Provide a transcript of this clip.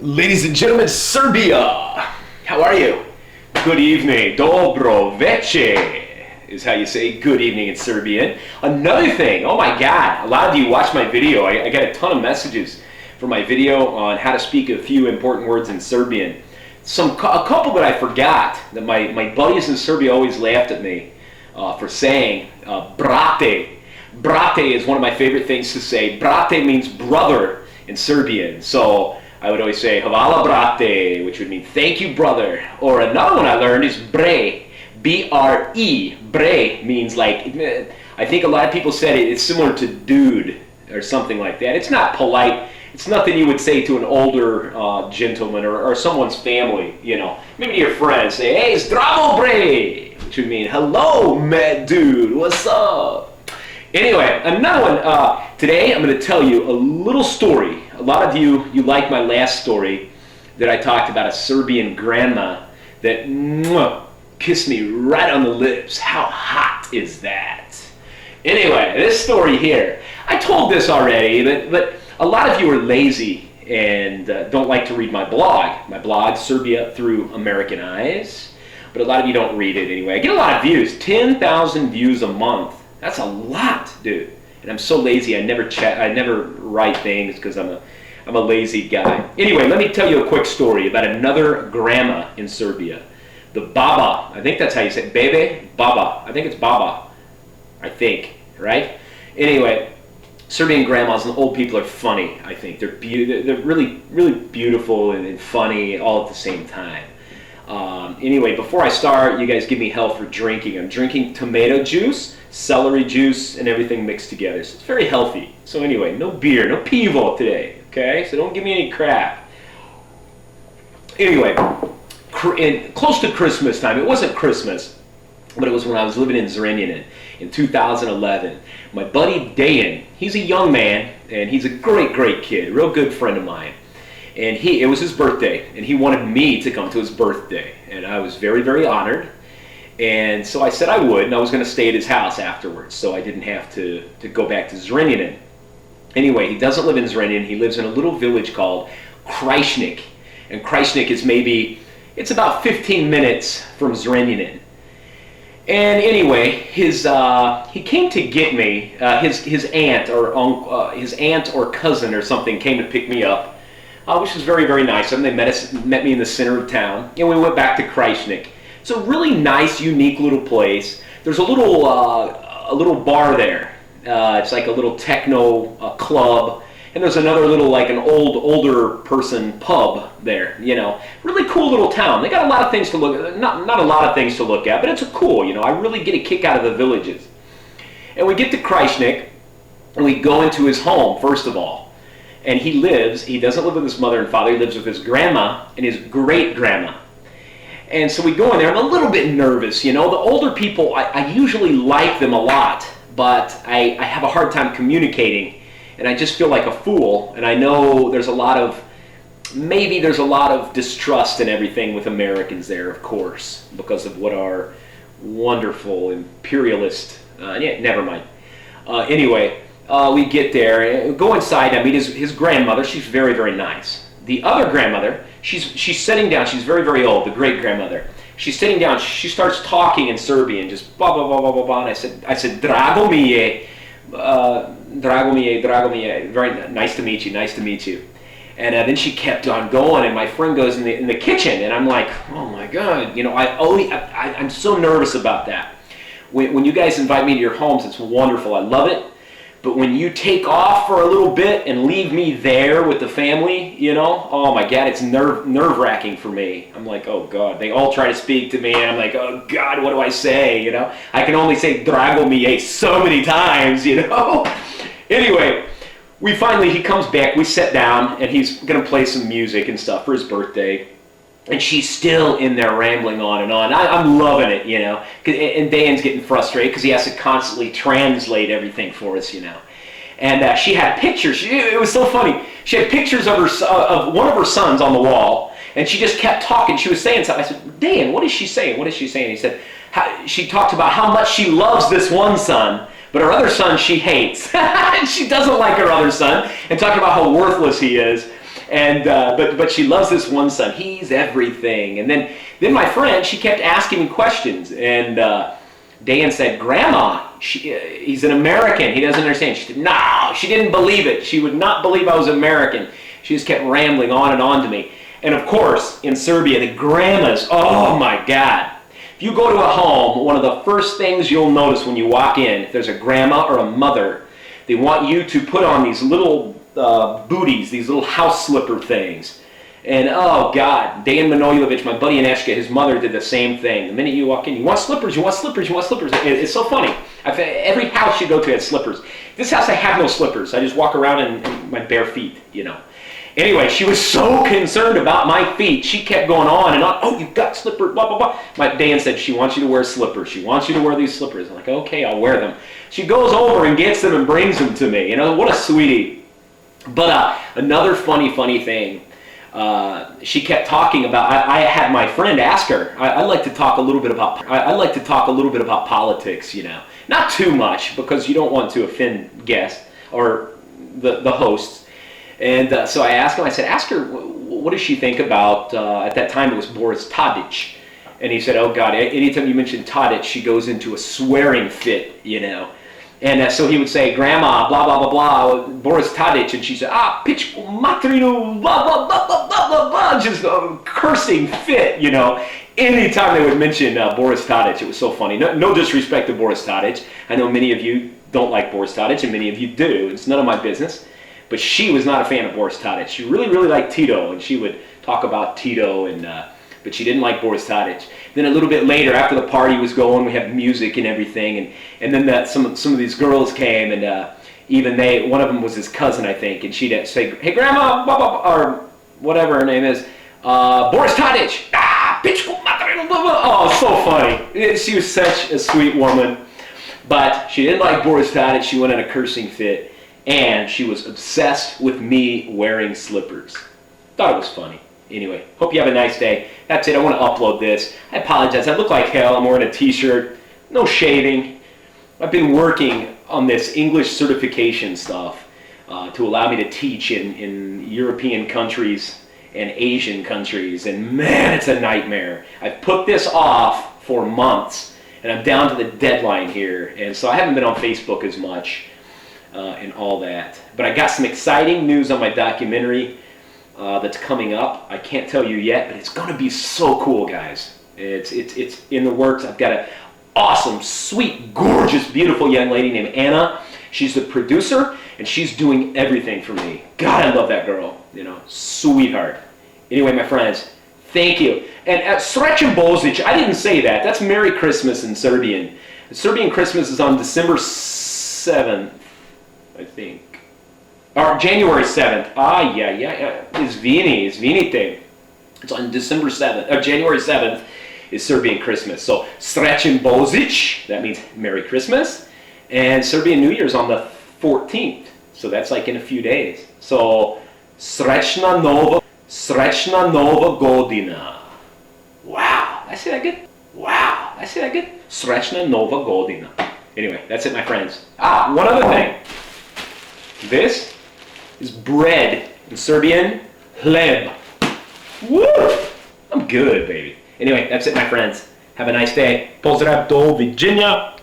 Ladies and gentlemen, Serbia! How are you? Good evening. Dobro veče is how you say good evening in Serbian. Another thing, oh my God, a lot of you watched my video. I got a ton of messages for my video on how to speak a few important words in Serbian. A couple that I forgot, that my buddies in Serbia always laughed at me for saying. Brate. Brate is one of my favorite things to say. Brate means brother in Serbian. So I would always say, hvala brate, which would mean thank you, brother. Or another one I learned is bre, B-R-E. Bre means like, I think a lot of people said it's similar to dude or something like that. It's not polite. It's nothing you would say to an older gentleman or someone's family, you know. Maybe to your friends, say, hey, zdravo bre, which would mean, hello, mad dude, what's up? Anyway, another one. Today I'm going to tell you a little story. A lot of you like my last story that I talked about a Serbian grandma that kissed me right on the lips. How hot is that? Anyway, this story here, I told this already, but a lot of you are lazy and don't like to read my blog. My blog, Serbia Through American Eyes, but a lot of you don't read it anyway. I get a lot of views, 10,000 views a month. That's a lot, dude. And I'm so lazy. I never write things because I'm a lazy guy. Anyway, let me tell you a quick story about another grandma in Serbia. The Baba. I think that's how you say it. Bebe? Baba. I think it's Baba. I think, right? Anyway, Serbian grandmas and old people are funny, I think. They're really, really beautiful and funny all at the same time. Anyway, before I start, you guys give me hell for drinking. I'm drinking tomato juice, celery juice, and everything mixed together. So it's very healthy. So anyway, no beer, no pivo today, okay? So don't give me any crap. Anyway, close to Christmas time, it wasn't Christmas, but it was when I was living in Zrenjanin in 2011. My buddy Dejan, he's a young man, and he's a great, great kid, a real good friend of mine. And it was his birthday, and he wanted me to come to his birthday. And I was very, very honored. And so I said I would, and I was going to stay at his house afterwards, so I didn't have to go back to Zrenjanin. Anyway, he doesn't live in Zrenjanin. He lives in a little village called Krajišnik. And Krajišnik is it's about 15 minutes from Zrenjanin. And anyway, he came to get me. His aunt or cousin or something came to pick me up. Which was very, very nice. And they met me in the center of town, and we went back to Krajišnik. It's a really nice, unique little place. There's a little bar there. It's like a little techno club, and there's another little, like an older person pub there. You know, really cool little town. They got a lot of things to look at. Not a lot of things to look at, but it's cool. You know, I really get a kick out of the villages. And we get to Krajišnik, and we go into his home first of all. And he doesn't live with his mother and father, he lives with his grandma and his great-grandma. And so we go in there, I'm a little bit nervous, you know. The older people, I usually like them a lot, but I have a hard time communicating, and I just feel like a fool. And I know there's a lot of distrust and everything with Americans there, of course, because of what our wonderful imperialist, never mind. Anyway, we get there, go inside, I meet his grandmother. She's very, very nice. The other grandmother, she's sitting down, she's very, very old, the great-grandmother. She's sitting down, she starts talking in Serbian, just blah, blah, blah, blah, blah, blah, and I said, drago mi je, very nice to meet you. And then she kept on going, and my friend goes in the kitchen, and I'm like, oh my God, you know, I'm so nervous about that. When you guys invite me to your homes, it's wonderful, I love it. But when you take off for a little bit and leave me there with the family, you know, oh my God, it's nerve-wracking for me. I'm like, oh God, they all try to speak to me, and I'm like, oh God, what do I say, you know? I can only say drago mi je so many times, you know? Anyway, he comes back, we sit down, and he's going to play some music and stuff for his birthday. And she's still in there rambling on and on. I'm loving it, you know. And Dan's getting frustrated because he has to constantly translate everything for us, you know. And she had pictures. It was so funny. She had pictures of one of her sons on the wall, and she just kept talking. She was saying something. I said, Dan, what is she saying? What is she saying? He said, she talked about how much she loves this one son, but her other son she hates. And she doesn't like her other son, and talking about how worthless he is. And but she loves this one son. He's everything. And then my friend, she kept asking me questions. And Dan said, Grandma, he's an American. He doesn't understand. She said, no, she didn't believe it. She would not believe I was American. She just kept rambling on and on to me. And of course, in Serbia, the grandmas, oh my God. If you go to a home, one of the first things you'll notice when you walk in, if there's a grandma or a mother, they want you to put on these little booties, these little house slipper things. And oh God, Dejan Manojlovic, my buddy in Eshka, his mother did the same thing. The minute you walk in, you want slippers, you want slippers, you want slippers. It's so funny. Every house you go to had slippers. This house I have no slippers. I just walk around in my bare feet, you know. Anyway, she was so concerned about my feet. She kept going on and on. Oh, you've got slippers, blah, blah, blah. My Dan said, she wants you to wear slippers. She wants you to wear these slippers. I'm like, okay, I'll wear them. She goes over and gets them and brings them to me. You know, what a sweetie. But another funny thing. She kept talking about. I had my friend ask her. I like to talk a little bit about. I like to talk a little bit about politics. You know, not too much because you don't want to offend guests or the hosts. And so I asked him. I said, ask her what does she think about. At that time it was Boris Tadic, and he said, oh God, anytime you mention Tadic, she goes into a swearing fit. You know. And so he would say, Grandma, blah, blah, blah, blah, Boris Tadic. And she said, pičku materinu, blah, blah, blah, blah, blah, blah, blah, just cursing fit, you know. Anytime they would mention Boris Tadic, it was so funny. No disrespect to Boris Tadic. I know many of you don't like Boris Tadic, and many of you do. It's none of my business. But she was not a fan of Boris Tadic. She really, really liked Tito, and she would talk about Tito, but she didn't like Boris Tadic. Then a little bit later, after the party was going, we had music and everything, and then some of these girls came, and even one of them was his cousin, I think, and she'd say, hey, Grandma, blah, blah, blah, or whatever her name is, Boris Tadic, pičku materinu, blah, blah. Oh, so funny. She was such a sweet woman, but she didn't like Boris Tadic. She went in a cursing fit, and she was obsessed with me wearing slippers. Thought it was funny. Anyway, hope you have a nice day. That's it. I want to upload this. I apologize. I look like hell. I'm wearing a t-shirt. No shaving. I've been working on this English certification stuff to allow me to teach in European countries and Asian countries. And man, it's a nightmare. I've put this off for months, and I'm down to the deadline here. And so I haven't been on Facebook as much and all that. But I got some exciting news on my documentary that's coming up. I can't tell you yet, but it's going to be so cool, guys. It's in the works. I've got an awesome, sweet, gorgeous, beautiful young lady named Anna. She's the producer, and she's doing everything for me. God, I love that girl. You know, sweetheart. Anyway, my friends, thank you. And Srećan Božić, I didn't say that. That's Merry Christmas in Serbian. Serbian Christmas is on December 7th, I think. Or January 7th. Yeah. Izvinite. It's on December 7th. Or January 7th is Serbian Christmas. So Srećan Božić, that means Merry Christmas. And Serbian New Year's on the 14th. So that's like in a few days. So Srećna Nova Godina. Wow. I say that good? Srećna Nova Godina. Anyway, that's it, my friends. One other thing. This is bread in Serbian, hleb. Woo! I'm good, baby. Anyway, that's it, my friends. Have a nice day. Pozdrav, do vidjenja.